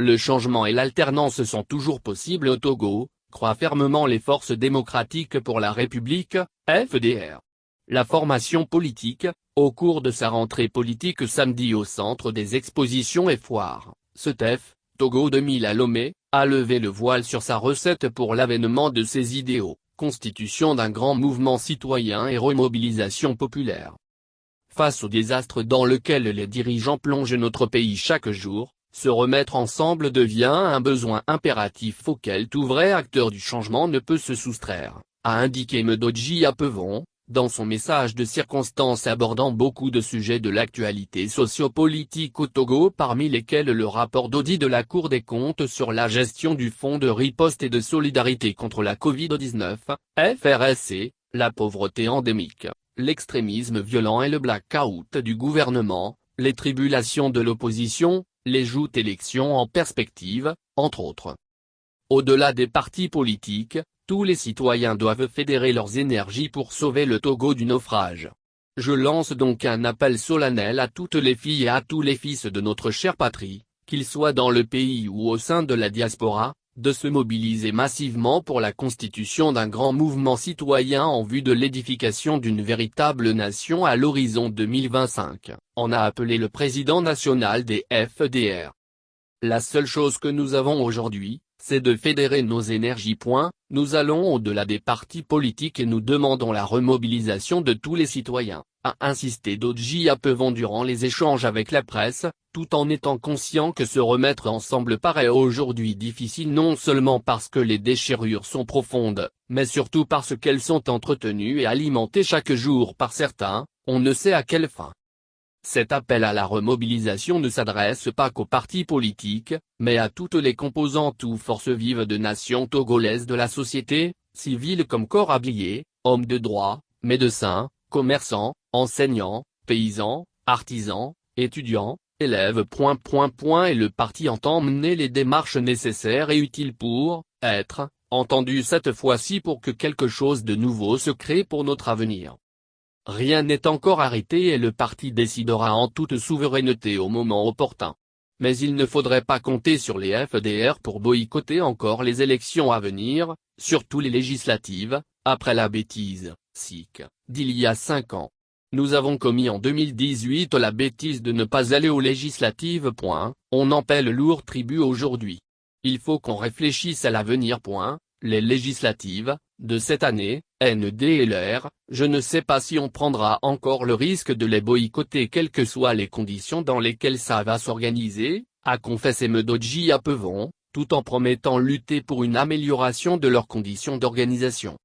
Le changement et l'alternance sont toujours possibles au Togo, croient fermement les forces démocratiques pour la République, FDR. La formation politique, au cours de sa rentrée politique samedi au centre des expositions et foires, SETEF, Togo 2000 à Lomé, a levé le voile sur sa recette pour l'avènement de ses idéaux, constitution d'un grand mouvement citoyen et remobilisation populaire. Face au désastre dans lequel les dirigeants plongent notre pays chaque jour, se remettre ensemble devient un besoin impératif auquel tout vrai acteur du changement ne peut se soustraire, a indiqué Medoji Apevon, dans son message de circonstance abordant beaucoup de sujets de l'actualité sociopolitique au Togo, parmi lesquels le rapport d'audit de la Cour des comptes sur la gestion du Fonds de riposte et de solidarité contre la Covid-19, FRSC, la pauvreté endémique, l'extrémisme violent et le blackout du gouvernement, les tribulations de l'opposition, les joutes élections en perspective, entre autres. Au-delà des partis politiques, tous les citoyens doivent fédérer leurs énergies pour sauver le Togo du naufrage. Je lance donc un appel solennel à toutes les filles et à tous les fils de notre chère patrie, qu'ils soient dans le pays ou au sein de la diaspora, de se mobiliser massivement pour la constitution d'un grand mouvement citoyen en vue de l'édification d'une véritable nation à l'horizon 2025, en a appelé le président national des FDR. La seule chose que nous avons aujourd'hui, c'est de fédérer nos énergies. Nous allons au-delà des partis politiques et nous demandons la remobilisation de tous les citoyens, a insisté Doji Apevon durant les échanges avec la presse, tout en étant conscient que se remettre ensemble paraît aujourd'hui difficile non seulement parce que les déchirures sont profondes, mais surtout parce qu'elles sont entretenues et alimentées chaque jour par certains, on ne sait à quelle fin. Cet appel à la remobilisation ne s'adresse pas qu'aux partis politiques, mais à toutes les composantes ou forces vives de nations togolaises de la société, civile comme corps habillé, hommes de droit, médecins, commerçants, enseignants, paysans, artisans, étudiants, élèves. Et le parti entend mener les démarches nécessaires et utiles pour être entendu cette fois-ci pour que quelque chose de nouveau se crée pour notre avenir. Rien n'est encore arrêté et le parti décidera en toute souveraineté au moment opportun. Mais il ne faudrait pas compter sur les FDR pour boycotter encore les élections à venir, surtout les législatives, après la bêtise, sic, d'il y a 5 ans. Nous avons commis en 2018 la bêtise de ne pas aller aux législatives. On en paie le lourd tribut aujourd'hui. Il faut qu'on réfléchisse à l'avenir. Les législatives, de cette année, ND et LR, je ne sais pas si on prendra encore le risque de les boycotter quelles que soient les conditions dans lesquelles ça va s'organiser, a confessé Medoji Apevon, tout en promettant lutter pour une amélioration de leurs conditions d'organisation.